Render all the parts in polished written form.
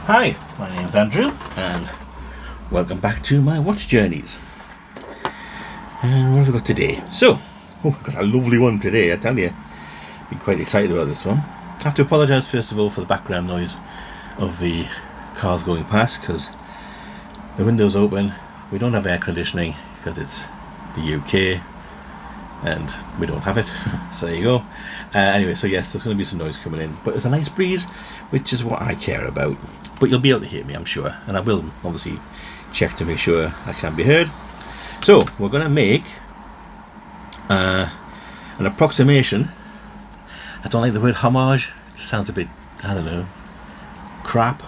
Hi, my name's Andrew and welcome back to my watch journeys. And what have we got today? So, we've got a lovely one today, I tell you. Been quite excited about this one. I have to apologise first of all for the background noise of the cars going past because the window's open. We don't have air conditioning because it's the UK and we don't have it. So there you go. Anyway, so yes, there's going to be some noise coming in, but it's a nice breeze, which is what I care about. But you'll be able to hear me, I'm sure, and I will obviously check to make sure I can be heard. So we're going to make an approximation. I don't like the word homage. It sounds a bit, I don't know, crap.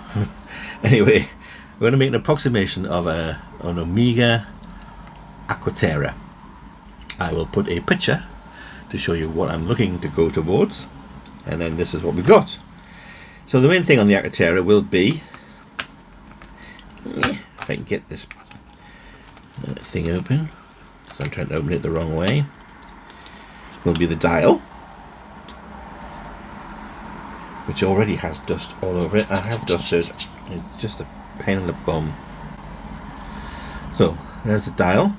Anyway, we're going to make an approximation of an Omega Aqua Terra. I will put a picture to show you what I'm looking to go towards, and then this is what we've got. So the main thing on the Aqua Terra will be, if I can get this thing open, so I'm trying to open it the wrong way, will be the dial, which already has dust all over it. I have dusted, it's just a pain in the bum. So there's the dial,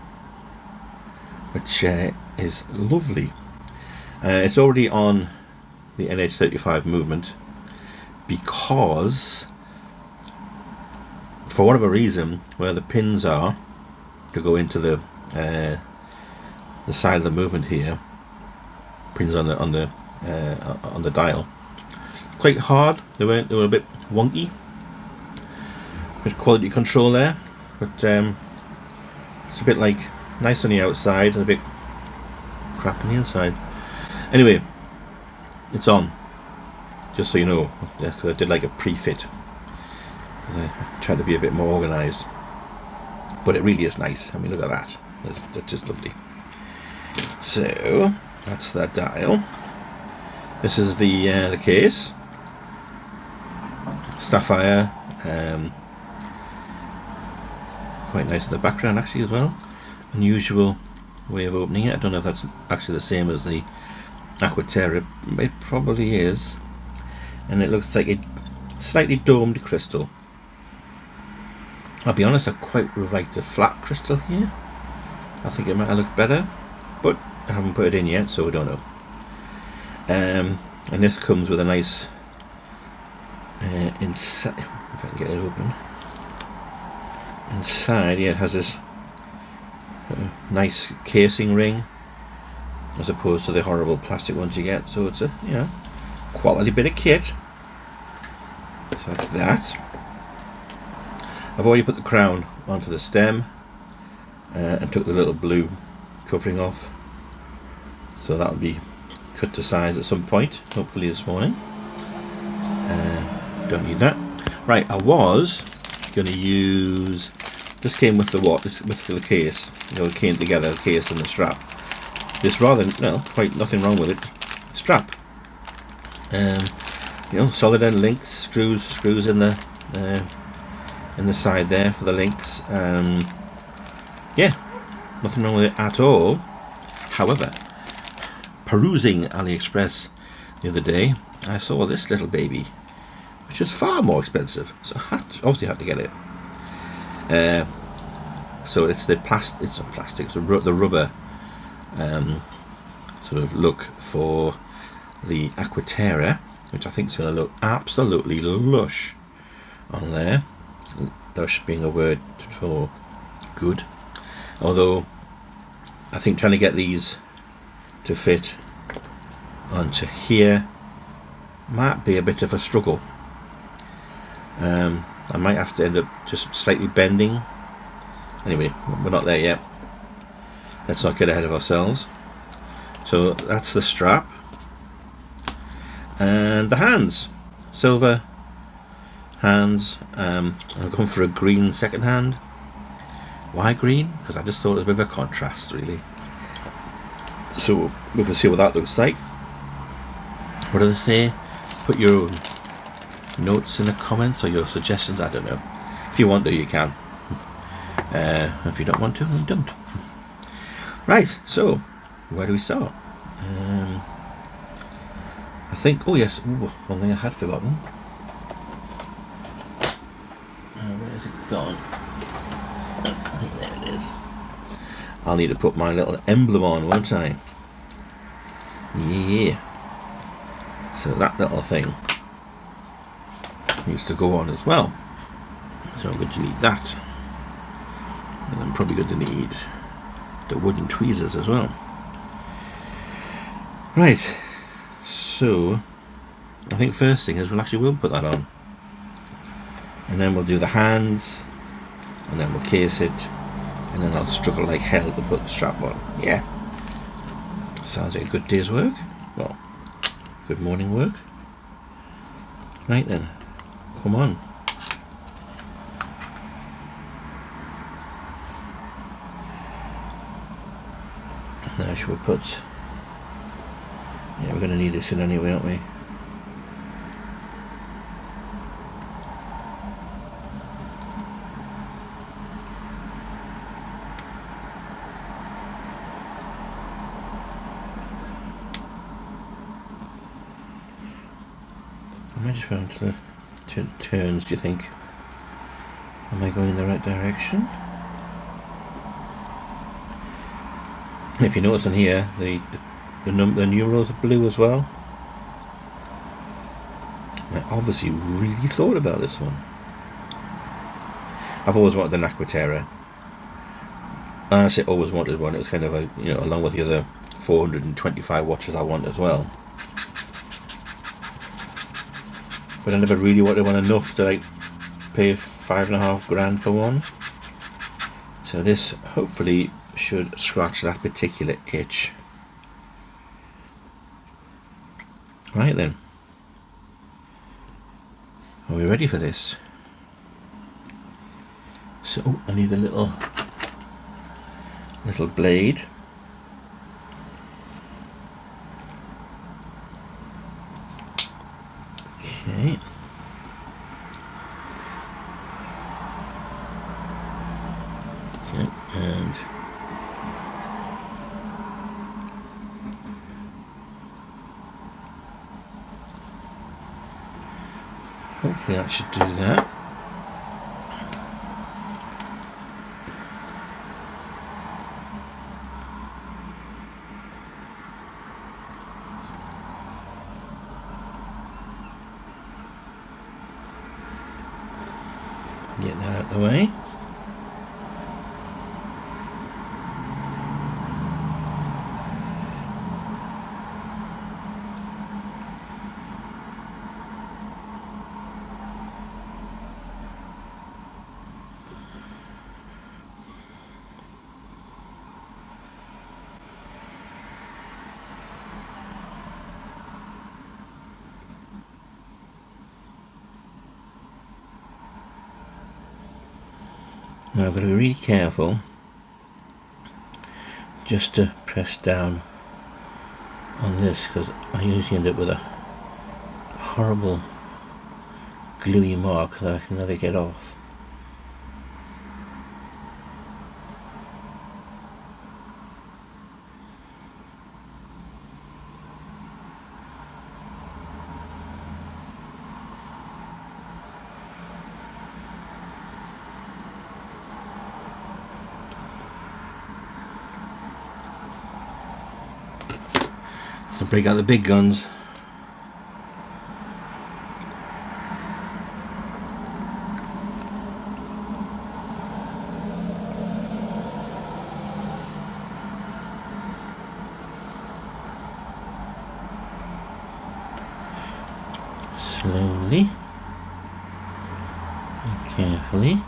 which is lovely. It's already on the NH35 Movement because for whatever reason where the pins are to go into the side of the Movement here, pins on the dial, quite hard. They were a bit wonky. There's quality control there, but it's a bit like nice on the outside and a bit crap on the inside. Anyway, it's on, just so you know. Yeah, 'cause I did like a pre-fit. I tried to be a bit more organised, but it really is nice. I mean, look at that. That's just lovely. So that's that dial. This is the case. Sapphire, quite nice in the background actually as well. Unusual way of opening it. I don't know if that's actually the same as the Aqua Terra. It probably is, and it looks like a slightly domed crystal. I'll be honest, I quite like the flat crystal here. I think it might have looked better, but I haven't put it in yet, so we don't know. And this comes with a nice inside, if I can get it open. Inside, yeah, it has this nice casing ring as opposed to the horrible plastic ones you get. So it's a quality bit of kit. So that's that. I've already put the crown onto the stem and took the little blue covering off. So that'll be cut to size at some point, hopefully this morning. Don't need that. Right, I was going to use. This came with the with the case. It came together, the case and the strap. This quite nothing wrong with it. Strap. Solid end links, screws in the side there for the links. Yeah, nothing wrong with it at all. However, perusing AliExpress the other day, I saw this little baby, which is far more expensive. So I obviously had to get it. So it's the plastic. It's not plastic. It's the rubber sort of look for the Aqua Terra, which I think is going to look absolutely lush on there. Lush being a word for good. Although I think trying to get these to fit onto here might be a bit of a struggle. I might have to end up just slightly bending. Anyway, we're not there yet. Let's not get ahead of ourselves. So that's the strap. And the hands. Silver hands. I've gone for a green second hand. Why green? Because I just thought it was a bit of a contrast, really. So we can see what that looks like. What do they say? Put your notes in the comments or your suggestions. I don't know. If you want to, you can. If you don't want to, then don't. Right, so where do we start? I think, oh yes, one thing I had forgotten. Where's it gone? I think there it is. I'll need to put my little emblem on, won't I? Yeah. So that little thing needs to go on as well. So I'm going to need that. And I'm probably going to need the wooden tweezers as well. Right. So I think first thing is we'll put that on. And then we'll do the hands. And then we'll case it. And then I'll struggle like hell to put the strap on. Yeah. Sounds like a good day's work. Well, good morning work. Right then. Come on. Now should we put... Yeah, we're going to need this in anyway, aren't we? Am I just going to the turns, do you think? Am I going in the right direction? And if you notice on here, the numerals are blue as well. I obviously really thought about this one. I've always wanted an Aqua Terra. I say always wanted one. It was kind of a, you know, along with the other 425 watches I want as well. But I never really wanted one enough to like pay $5.5 grand for one. So this hopefully should scratch that particular itch. Right then. Are we ready for this? So I need a little blade. Okay. Okay, and hopefully that should do that. Get that out of the way. Now I've got to be really careful just to press down on this, because I usually end up with a horrible gluey mark that I can never get off. To break out the big guns. Slowly and carefully.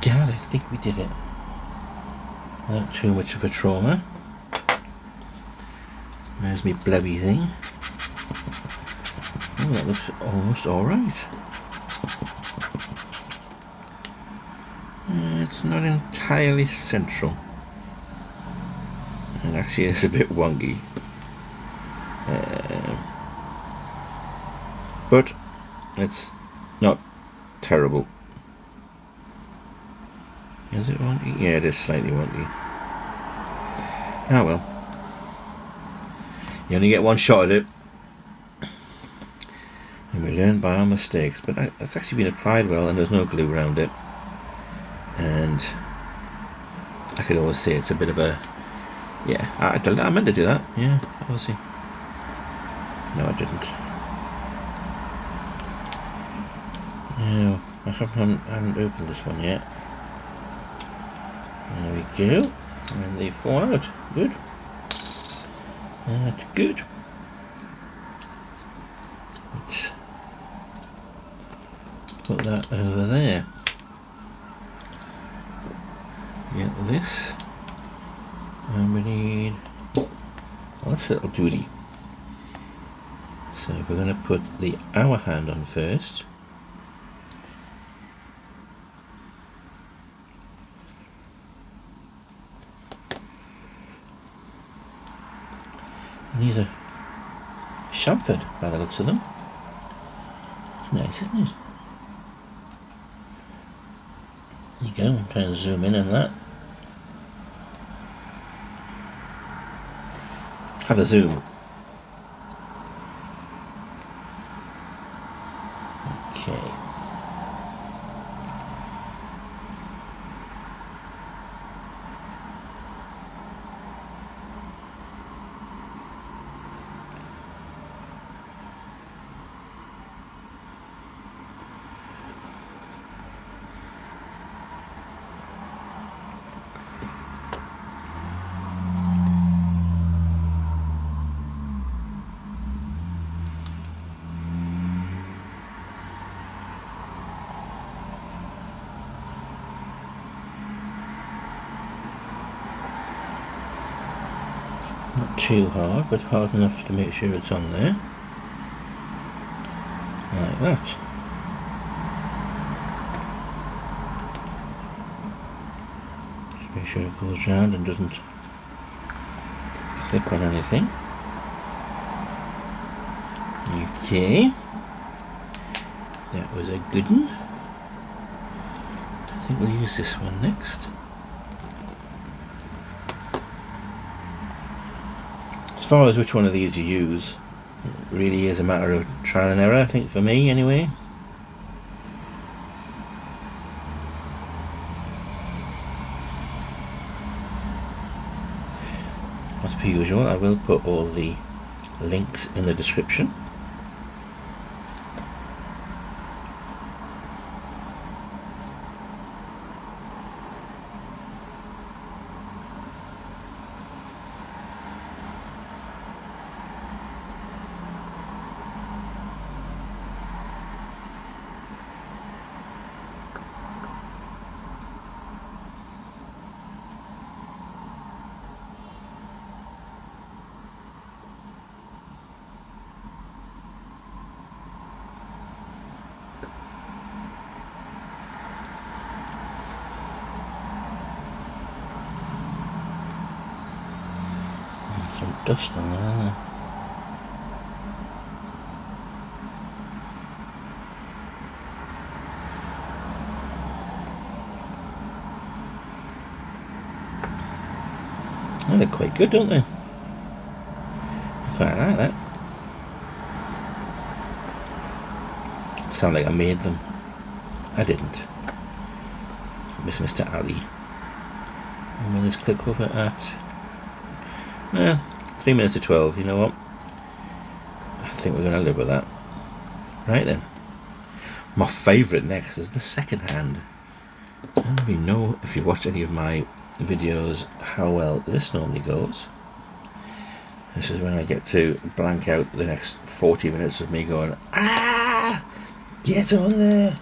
God, I think we did it. Not too much of a trauma. There's my blebby thing. Oh, that looks almost alright. It's not entirely central. And actually it's a bit wonky. But it's not terrible. Is it wonky? Yeah, it is slightly wonky. Ah well. You only get one shot at it. And we learn by our mistakes. But it's actually been applied well and there's no glue around it. And I could always say it's a bit of a... Yeah, I meant to do that. Yeah, obviously. No, I didn't. No, I haven't opened this one yet. There we go. And they fall out. Good. That's good. Let's put that over there. Get this. And we need... Well, that's a little duty. So we're going to put the hour hand on first. And these are chamfered by the looks of them. It's nice, isn't it? There you go, I'm trying to zoom in on that. Have a zoom. Okay. Not too hard, but hard enough to make sure it's on there. Like that. Just make sure it goes round and doesn't clip on anything. Okay. That was a good one. I think we'll use this one next. As far as which one of these you use, it really is a matter of trial and error, I think, for me anyway. As per usual, I will put all the links in the description. Some dust on there. They look quite good, don't they? I quite like that. Sound like I made them. I didn't. Miss Mr. Ali. And we'll just click over at 3 minutes to 12, you know what? I think we're going to live with that. Right then. My favourite next is the second hand. I don't really know if you've watched any of my videos how well this normally goes. This is when I get to blank out the next 40 minutes of me going, ah, get on there.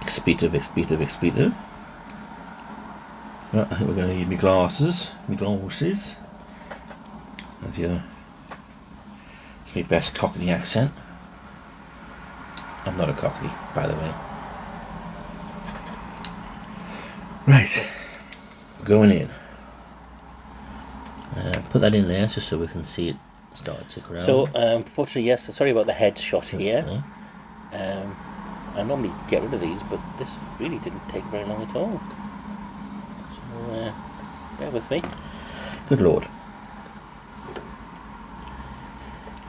Expletive. Well, I think we're going to need my glasses. That's my best Cockney accent. I'm not a Cockney, by the way. Right, going in. Put that in there just so we can see it start to grow. So, unfortunately, yes, sorry about the head shot here. I normally get rid of these, but this really didn't take very long at all. So So, bear with me. Good Lord.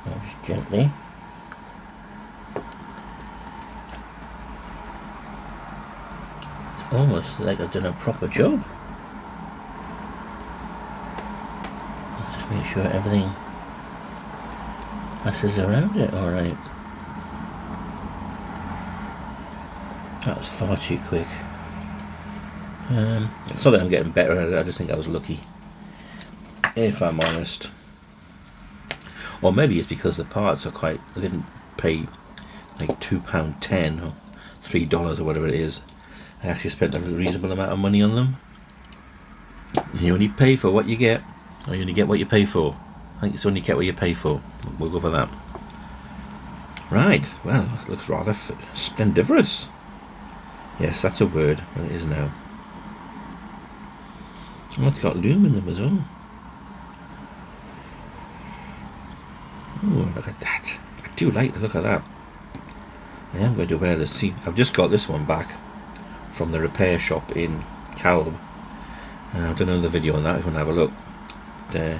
Just gently. It's almost like I've done a proper job. Let's just make sure everything passes around it alright. That was far too quick. It's not that I'm getting better at it, I just think I was lucky, if I'm honest. Or maybe it's because the parts are quite, I didn't pay like £2.10 or $3 or whatever it is. I actually spent a reasonable amount of money on them. You only pay for what you get, or you only get what you pay for. I think it's only get what you pay for. We'll go for that. Right, well, it looks rather splendiferous. Yes, that's a word. Well, it is now. Oh, it's got loom in them as well. Oh, look at that. I do like the look of that. I am going to wear this. See, I've just got this one back from the repair shop in Calb. I've done another video on that if you want to have a look. I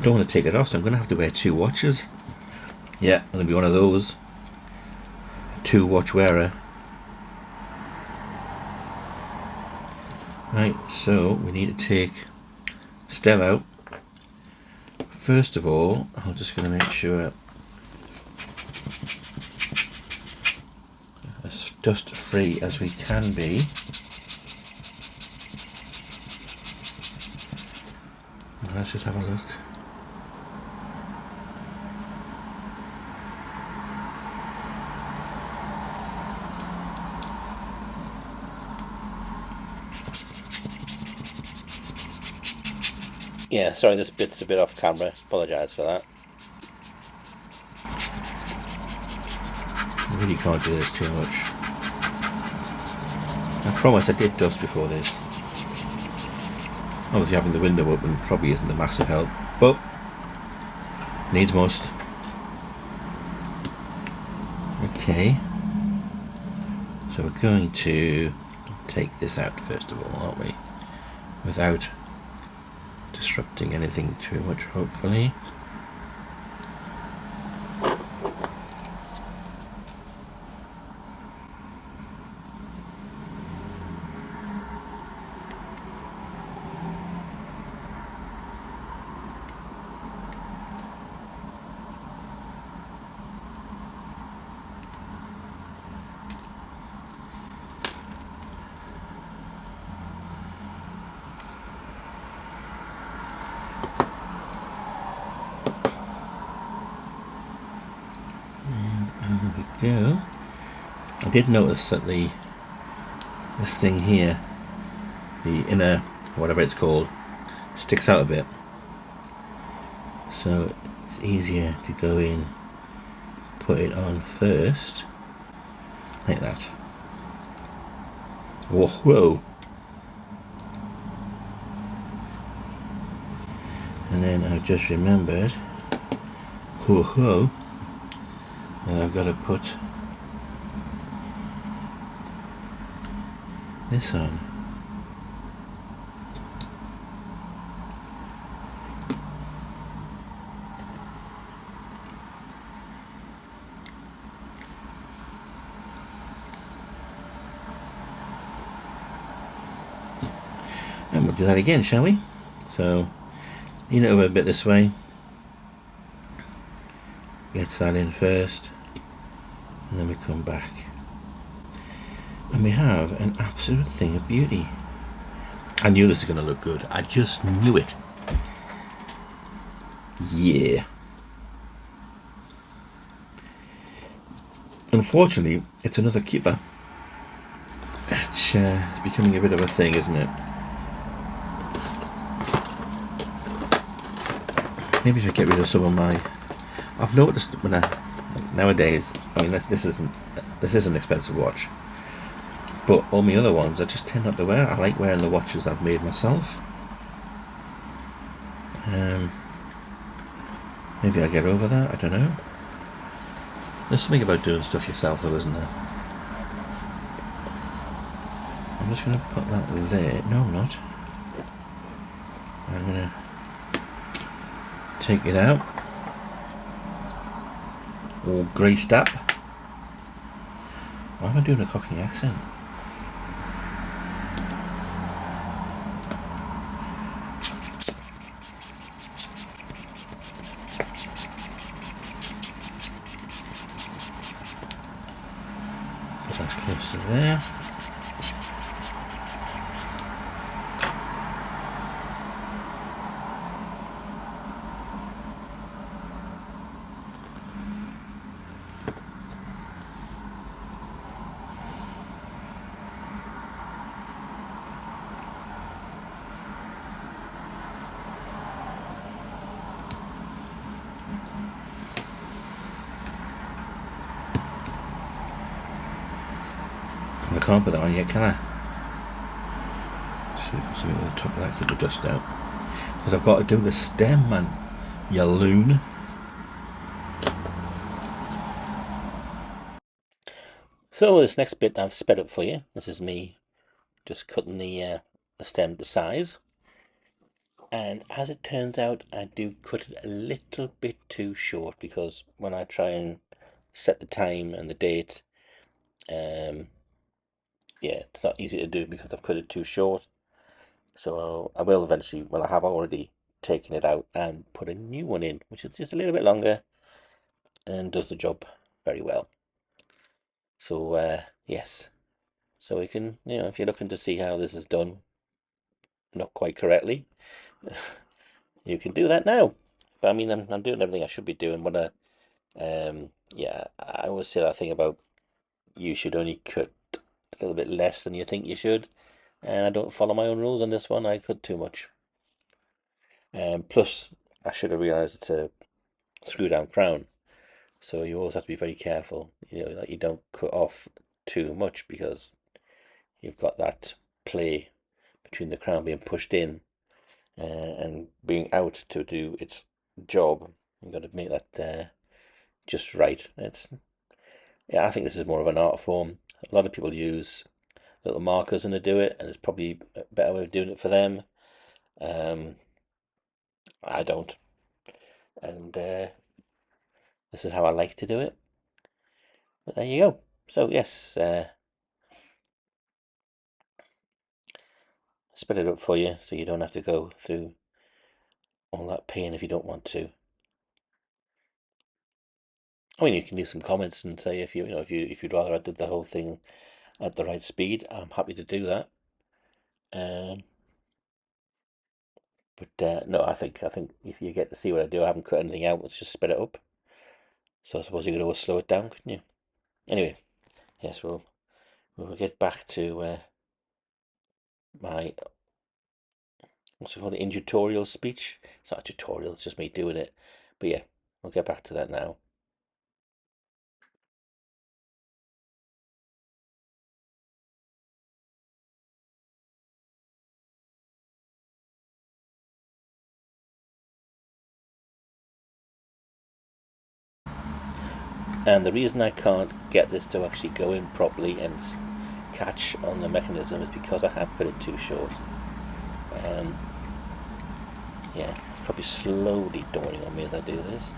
don't want to take it off, so I'm going to have to wear 2 watches. Yeah, I'm going to be one of those. 2 watch wearer. Right, so we need to take stem out. First of all, I'm just going to make sure as dust free as we can be. Let's just have a look. Yeah, sorry, this bit's a bit off camera. Apologise for that. I really can't do this too much. I promise I did dust before this. Obviously having the window open probably isn't a massive help, but needs must. Okay, so we're going to take this out first of all, aren't we? Without disrupting anything too much, hopefully. Go. I did notice that this thing here, the inner whatever it's called, sticks out a bit, so it's easier to go in, put it on first like that. Whoa, whoa. And then I've just remembered, whoa, whoa, and I've got to put this on. And we'll do that again, shall we? So, lean it over a bit this way. Gets that in first. And then we come back. And we have an absolute thing of beauty. I knew this was going to look good. I just knew it. Yeah. Unfortunately, it's another keeper. It's becoming a bit of a thing, isn't it? Maybe I should get rid of some of my... I've noticed when nowadays, I mean, this is an expensive watch, but all my other ones I just tend not to wear. I like wearing the watches I've made myself. Maybe I'll get over that, I don't know. There's something about doing stuff yourself though, isn't there? I'm just going to put that there. No, I'm not. I'm going to take it out, all greased up. Why am I doing a Cockney accent? Put that close to there. I can't put that on yet, can I? So put something on the top of that, keep the dust out. Because I've got to do the stem, man. You loon. So this next bit I've sped up for you. This is me just cutting the stem to size. And as it turns out, I do cut it a little bit too short, because when I try and set the time and the date, yeah, it's not easy to do because I've cut it too short. So I will eventually, well, I have already taken it out and put a new one in, which is just a little bit longer and does the job very well. So yes, so we can, if you're looking to see how this is done not quite correctly, you can do that now. But I mean, I'm doing everything I should be doing. But yeah, I always say that thing about you should only cut a little bit less than you think you should, and I don't follow my own rules on this one. I cut too much. Plus, I should have realised it's a screw down crown, so you always have to be very careful. That you don't cut off too much, because you've got that play between the crown being pushed in and being out to do its job. You've got to make that just right. I think this is more of an art form. A lot of people use little markers when they do it, and it's probably a better way of doing it for them. I don't, and this is how I like to do it. But there you go. So yes, split it up for you, so you don't have to go through all that pain if you don't want to. I mean, you can leave some comments and say if you'd rather I did the whole thing at the right speed. I'm happy to do that. But no, I think if you get to see what I do, I haven't cut anything out. Let's just sped it up. So I suppose you could always slow it down, couldn't you? Anyway, yes, we'll get back to my what's it called, in tutorial speech. It's not a tutorial; it's just me doing it. But yeah, we'll get back to that now. And the reason I can't get this to actually go in properly and catch on the mechanism is because I have cut it too short. Yeah, it's probably slowly dawning on me as I do this.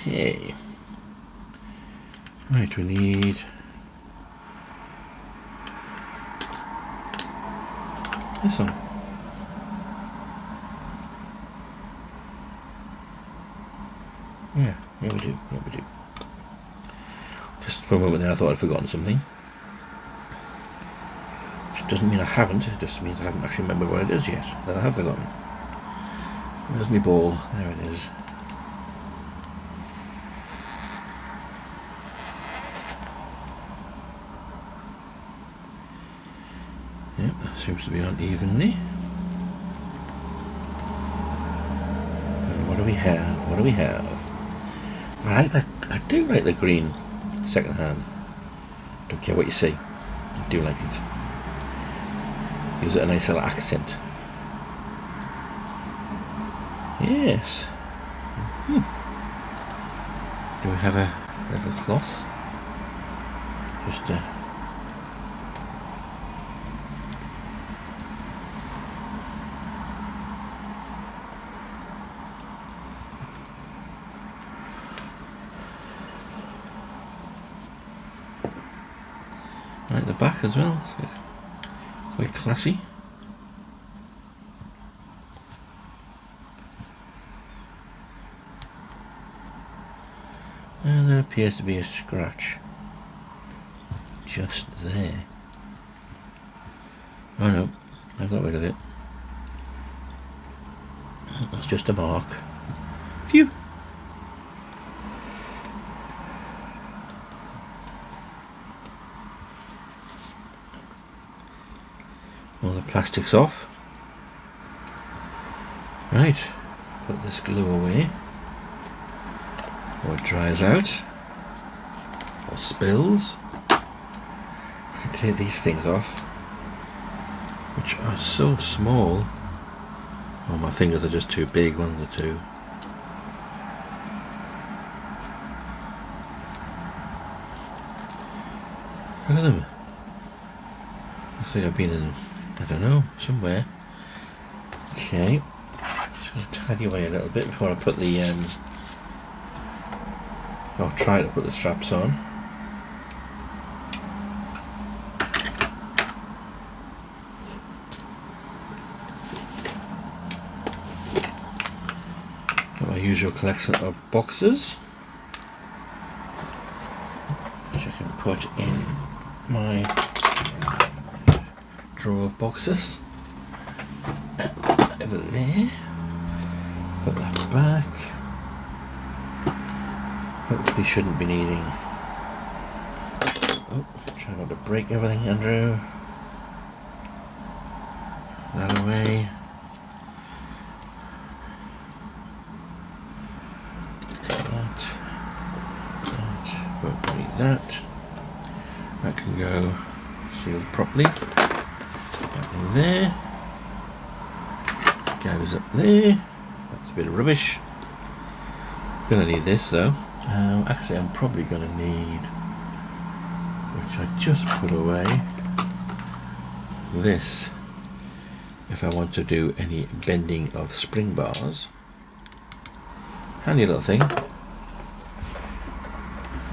Okay. Right, we need this one. Yeah, we do. Just for a moment there I thought I'd forgotten something. Which doesn't mean I haven't, it just means I haven't actually remembered what it is yet, that I have forgotten. Where's my ball? There it is. Yep, that seems to be on evenly. And what do we have? I do like the green second hand. Don't care what you say. I do like it. Gives it a nice little accent. Yes. Do we have a little cloth? Just right, the back as well. Quite classy. And there appears to be a scratch just there. Oh no, I've got rid of it. That's just a mark. Phew! All the plastic's off. Right, put this glue away. Or it dries out, or spills. I can take these things off, which are so small. Oh, my fingers are just too big, one of the two. Look at them. Looks like I've been in, I don't know, somewhere. Okay, just going to tidy away a little bit before I put the I'll try to put the straps on. Got my usual collection of boxes, which I can put in my drawer of boxes. Over there. Put that back. Hopefully shouldn't be needing. Oh, try not to break everything, Andrew. That away. Won't need that. That can go sealed properly. That in there. Goes up there. That's a bit of rubbish. Gonna need this though. Actually, I'm probably going to need, which I just put away, this if I want to do any bending of spring bars. Handy little thing.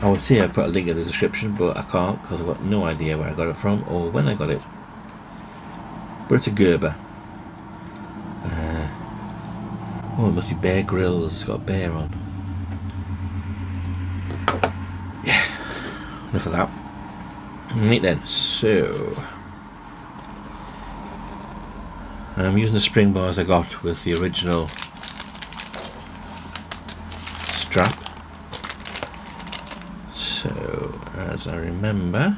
I would say I'd put a link in the description, but I can't because I've got no idea where I got it from or when I got it. But it's a Gerber. Oh, it must be Bear Grylls. It's got a bear on. Enough of that. Right then, so I'm using the spring bars I got with the original strap. So, as I remember,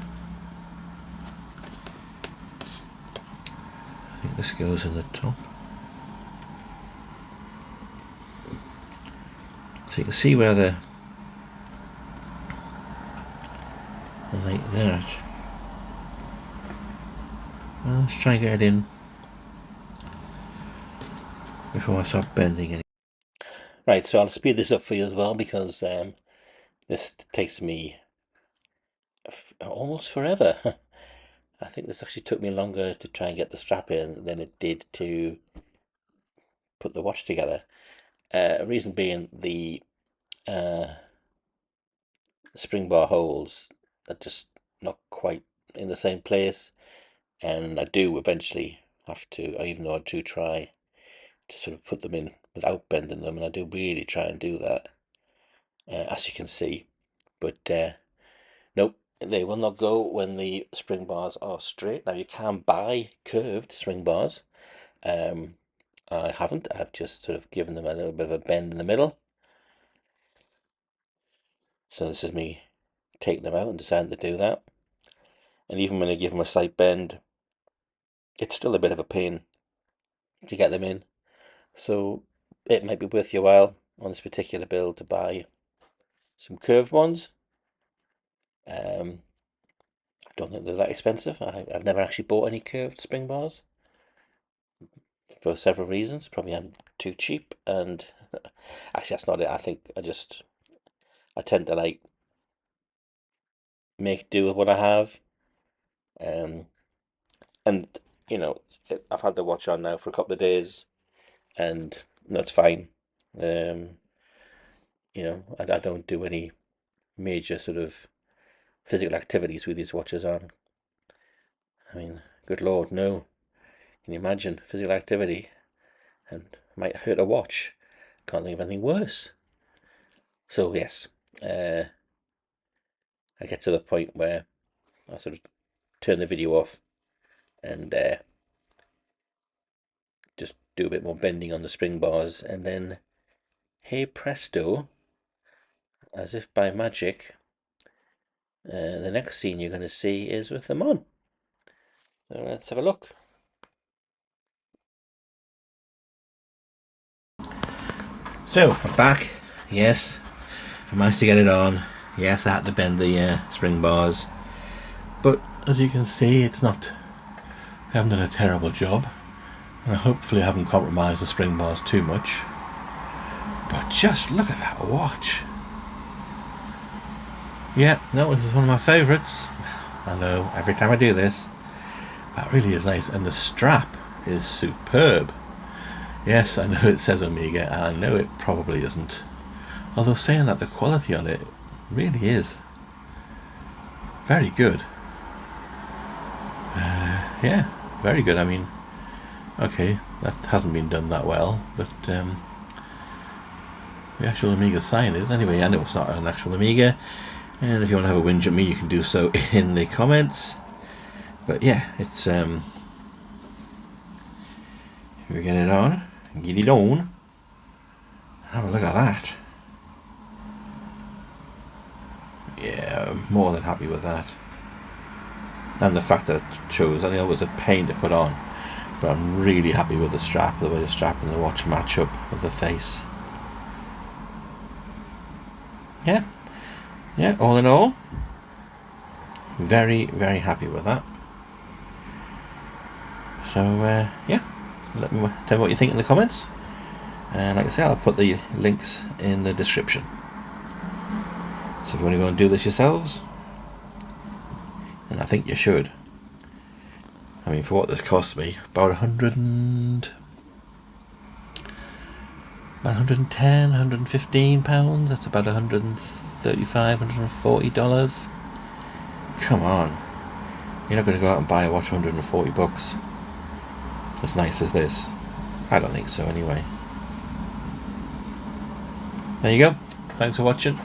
I think this goes in the top. So you can see where the like that. Well, let's try and get it in before I start bending it. Right, so I'll speed this up for you as well because this takes me almost forever. I think this actually took me longer to try and get the strap in than it did to put the watch together. Reason being the spring bar holes are just not quite in the same place, and I do eventually have to, even though I do try to sort of put them in without bending them, and I do really try and do that, as you can see, but nope, they will not go when the spring bars are straight. Now you can buy curved spring bars. I haven't. I've just sort of given them a little bit of a bend in the middle. So this is me taking them out and deciding to do that. And even when I give them a slight bend, it's still a bit of a pain to get them in. So it might be worth your while on this particular build to buy some curved ones. I don't think they're that expensive. I've never actually bought any curved spring bars. for several reasons. Probably I'm too cheap, and actually that's not it. I think I tend to like make do with what I have. And you know, I've had the watch on now for a couple of days, and that's fine. I don't do any major sort of physical activities with these watches on. I mean, good Lord, no. Can you imagine physical activity and might hurt a watch? Can't think of anything worse. So yes, I get to the point where I sort of turn the video off and just do a bit more bending on the spring bars, and then hey presto, as if by magic, the next scene you're going to see is with them on. So let's have a look. So I'm back. Yes, I managed to get it on. Yes, I had to bend the spring bars, but as you can see, I haven't done a terrible job, and hopefully I haven't compromised the spring bars too much. But just look at that watch. Yeah, no, this is one of my favourites. I know, every time I do this. That really is nice, and the strap is superb. Yes, I know it says Omega, and I know it probably isn't. Although saying that, the quality on it really is very good. Yeah, very good. I mean, okay, that hasn't been done that well, but the actual Omega sign is. Anyway, I know it's not an actual Omega, and if you want to have a whinge at me, you can do so in the comments. But yeah, it's we get it on, get it on. Have a look at that. Yeah, I'm more than happy with that. And the fact that it shows, I know it was a pain to put on, but I'm really happy with the strap, the way the strap and the watch match up with the face. Yeah, all in all, very, very happy with that. So yeah, let me tell me what you think in the comments, and like I say, I'll put the links in the description. So if you want to go and do this yourselves, and I think you should. I mean, for what this cost me, about 110, 115 pounds. That's about $135, $140. Come on, you're not going to go out and buy a watch for 140 bucks as nice as this. I don't think so anyway. There you go. Thanks for watching.